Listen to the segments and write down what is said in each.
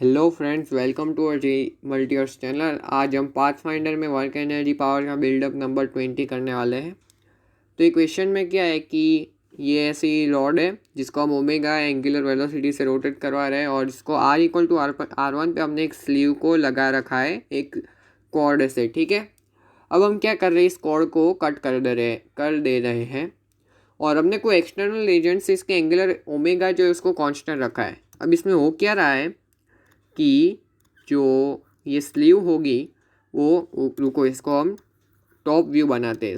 Hello friends, welcome to our J multiverse channel. आज हम pathfinder में वर्क एनर्जी पावर का बिल्डअप नंबर 20 करने वाले हैं। तो इक्वेशन में क्या है कि ये ऐसी रॉड है जिसको हम ओमेगा एंगुलर वेलोसिटी से रोटेट करवा रहे हैं और इसको r equal to are one पे हमने एक स्लीव को लगा रखा है एक कॉर्ड से। ठीक है, अब हम क्या कर रहे हैं, इस कॉर्ड को कट कर दे रहे हैं और हमने कोई एक्सटर्नल एजेंट से इसके एंगुलर ओमेगा जो है उसको कांस्टेंट रखा है। अब इसमें हो क्या रहा है कि जो ये स्लीव होगी वो रुको, इसको हम टॉप व्यू बनाते हैं।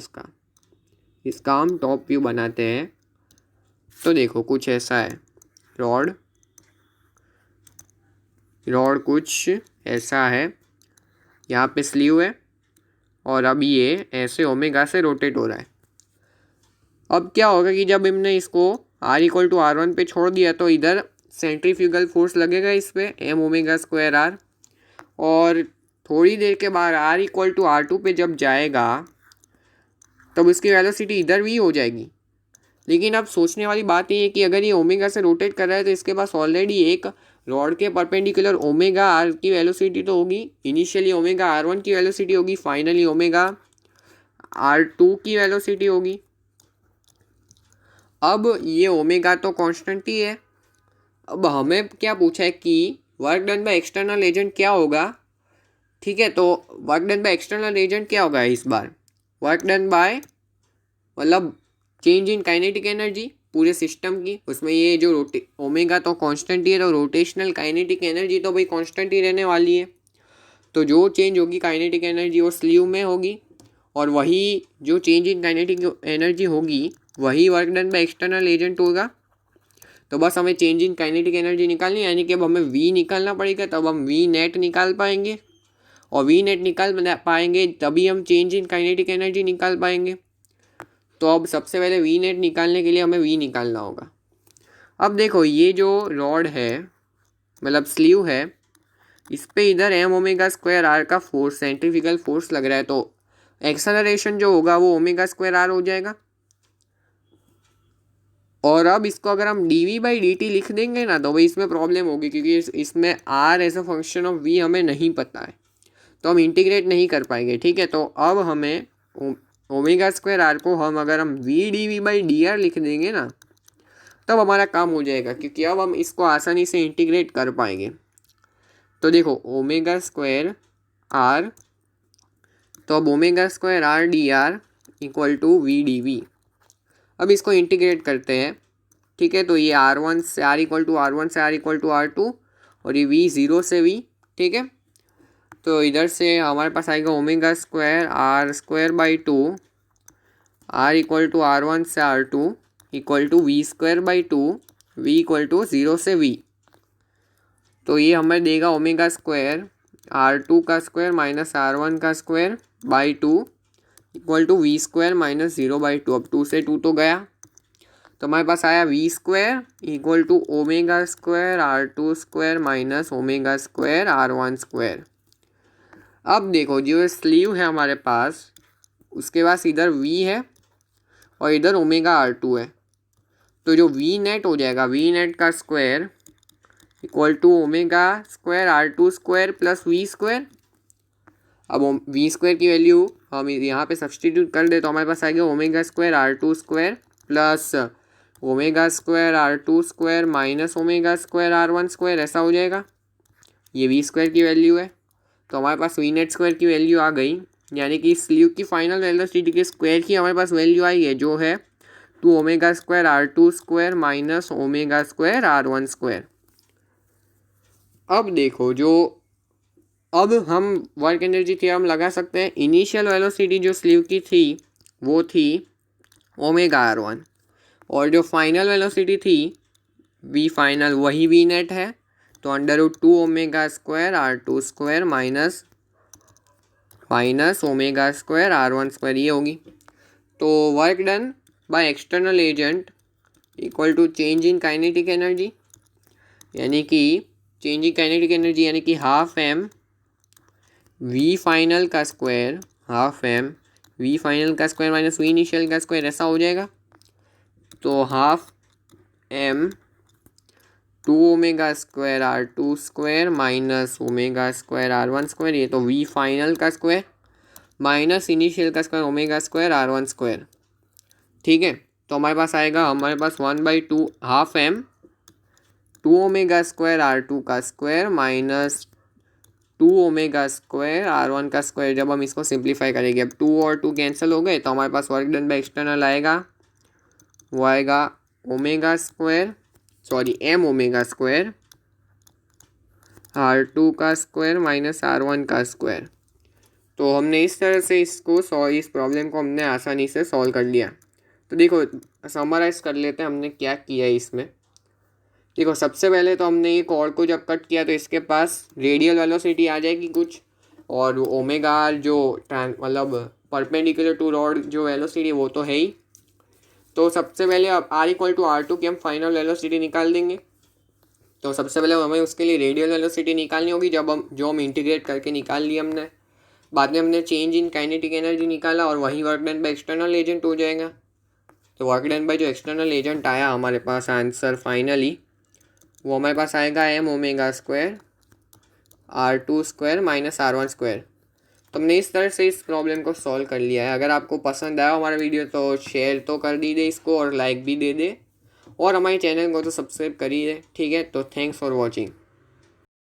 इसका हम टॉप व्यू बनाते हैं। तो देखो कुछ ऐसा है, रॉड रॉड कुछ ऐसा है, यहाँ पे स्लीव है और अब ये ऐसे ओमेगा से रोटेट हो रहा है। अब क्या होगा कि जब हमने इसको r equal to are one पे छोड़ दिया तो इधर सेंट्रीफ्यूगल फोर्स लगेगा इस पर एम ओमेगा स्क्वायर आर, और थोड़ी देर के बाद r equal to are two पे जब जाएगा तब उसकी वेलोसिटी इधर भी हो जाएगी। लेकिन अब सोचने वाली बात ये है कि अगर ये ओमेगा से रोटेट कर रहा है तो इसके पास ऑलरेडी एक रॉड के परपेंडिकुलर ओमेगा आर की वेलोसिटी तो होगी। इनिशियली ओमेगा आर वन की वेलोसिटी होगी, फाइनली ओमेगा आर टू की वेलोसिटी होगी। अब ये ओमेगा तो कांस्टेंट ही है। अब हमें क्या पूछा है कि work done by external agent क्या होगा। ठीक है, तो work done by external agent क्या होगा इस बार, वर्क डन बाय मतलब चेंज इन काइनेटिक एनर्जी पूरे सिस्टम की। उसमें ये जो ओमेगा तो कांस्टेंट ही है, तो रोटेशनल काइनेटिक एनर्जी तो भाई कांस्टेंट ही रहने वाली है। तो जो चेंज होगी काइनेटिक एनर्जी वो स्लीव में होगी, और वही जो चेंज इन काइनेटिक एनर्जी होगी वही work done by external agent होगा। तो बस हमें चेंज इन काइनेटिक एनर्जी निकालनी है, यानी कि अब हमें वी निकालना पड़ेगा, तब हम वी नेट निकाल पाएंगे, और वी नेट निकाल पाएंगे तभी हम चेंज इन काइनेटिक एनर्जी निकाल पाएंगे। तो अब सबसे पहले वी नेट निकालने के लिए हमें वी निकालना होगा। अब देखो ये जो रॉड है मतलब स्लीव है, इस पे इधर एम ओमेगा स्क्वायर आर का फोर्स सेंट्रीफ्यूगल फोर्स लग रहा है, तो एक्सेलरेशन जो होगा वो ओमेगा स्क्वायर आर हो जाएगा। और अब इसको अगर हम d v by d t लिख देंगे ना तो भाई इसमें प्रॉब्लम होगी, क्योंकि इसमें r as a function of v हमें नहीं पता है, तो हम इंटीग्रेट नहीं कर पाएंगे। ठीक है, तो अब हमें ओमेगा स्क्वायर आर को अगर हम v D v by d r लिख देंगे ना तब हमारा काम हो जाएगा, क्योंकि अब हम इसको आसानी से इंटीग्रेट कर पाएंगे। तो देखो ओमेगा स्क्वायर आर, तो अब omega square R D R equal to V D V. अब इसको इंटीग्रेट करते हैं। ठीक है, तो ये आर वन से R equal to are one से R equal to are two, और ये वी ज़ीरो से वी। ठीक है, तो इधर से हमारे पास आएगा omega square R square by two, R equal to are one से R two equal to V square by two, V equal to zero से वी। तो ये हमें देगा ओमेगा स्क्वायर आर टू का स्क्वायर माइनस आर वन का square by two equal to V square minus zero by two. अब two से two तो गया, तो हमारे पास आया V square equal to omega square are two square minus omega square r one square. अब देखो जो स्लीव है हमारे पास, उसके पास इधर वी है और इधर ओमेगा आर टू है, तो जो वी नेट हो जाएगा, वी नेट का square equal to omega square are two square plus v square. अब वी स्क्वायर की वैल्यू हम यहाँ पे सब्सटीट्यूट कर दे तो हमारे पास आएगा omega square are two square plus omega square are two square minus omega square r one square, ऐसा हो जाएगा। ये वी स्क्वायर की वैल्यू है, तो हमारे पास वी नेट स्क्वायर की वैल्यू आ गई, यानी कि स्लीव की फाइनल वेलोसिटी के स्क्वायर की हमारे पास वैल्यू आई है, जो है two omega square are two square minus omega square r one square. अब देखो अब हम वर्क एनर्जी थ्योरम लगा सकते हैं। इनिशियल वेलोसिटी जो स्लीव की थी वो थी ओमेगा आर वन, और जो फाइनल वेलोसिटी थी वी फाइनल वही वी नेट है, तो under root two omega square are two square minus omega square r one square ये होगी। तो work done by external agent equal to change in kinetic energy, यानी कि change in kinetic energy यानी कि half m v final का square, half m v final का square minus v initial का स्क्वायर, ऐसा हो जाएगा। तो half m 2 omega square R2 square minus omega square R1 square, ये तो V फाइनल का स्क्वायर माइनस इनिशियल का square omega square R1 square. ठीक है, तो हमारे पास आएगा 1/2 half M 2 omega square R2 का square minus 2 omega square R1 का स्क्वायर। जब हम इसको सिंप्लीफाई करेंगे, अब 2 और 2 कैंसिल हो गए, तो हमारे पास वर्क डन बाय एक्सटर्नल आएगा, वो आएगा omega square M omega square R2 का स्क्वायर माइनस R1 का स्क्वायर। तो हमने इस तरह से इस प्रॉब्लम को हमने आसानी से सॉल्व कर लिया। तो देखो समराइज़ कर लेते हैं हमने क्या किया है इसमें। देखो सबसे पहले तो हमने ये कॉर्ड को जब कट किया तो इसके पास रेडियल वेलोसिटी आ जाएगी कुछ, और ओमेगा जो मतलब परपेंडिकुलर टू रॉड जो वेलोसिटी वो तो है ही। तो सबसे पहले अब R=R2 की हम फाइनल वेलोसिटी निकाल देंगे। तो सबसे पहले हमें उसके लिए रेडियल वेलोसिटी निकालनी होगी, जो हम इंटीग्रेट करके निकाल ली हमने। बाद में हमने चेंज इन काइनेटिक एनर्जी निकाला और वही work done by external agent हो जाएगा। तो वर्क डन बाय जो एक्सटर्नल एजेंट आया हमारे पास आंसर फाइनली, वो हमारे पास आएगा M omega square R2 square minus R1 square. तो हमने इस तरह से इस प्रॉब्लम को सॉल्व कर लिया है। अगर आपको पसंद आया हमारा वीडियो तो शेयर तो कर दीजिए इसको और लाइक भी दे दे, और हमारे चैनल को तो सब्सक्राइब करिए। ठीक है, तो थैंक्स फॉर वॉचिंग।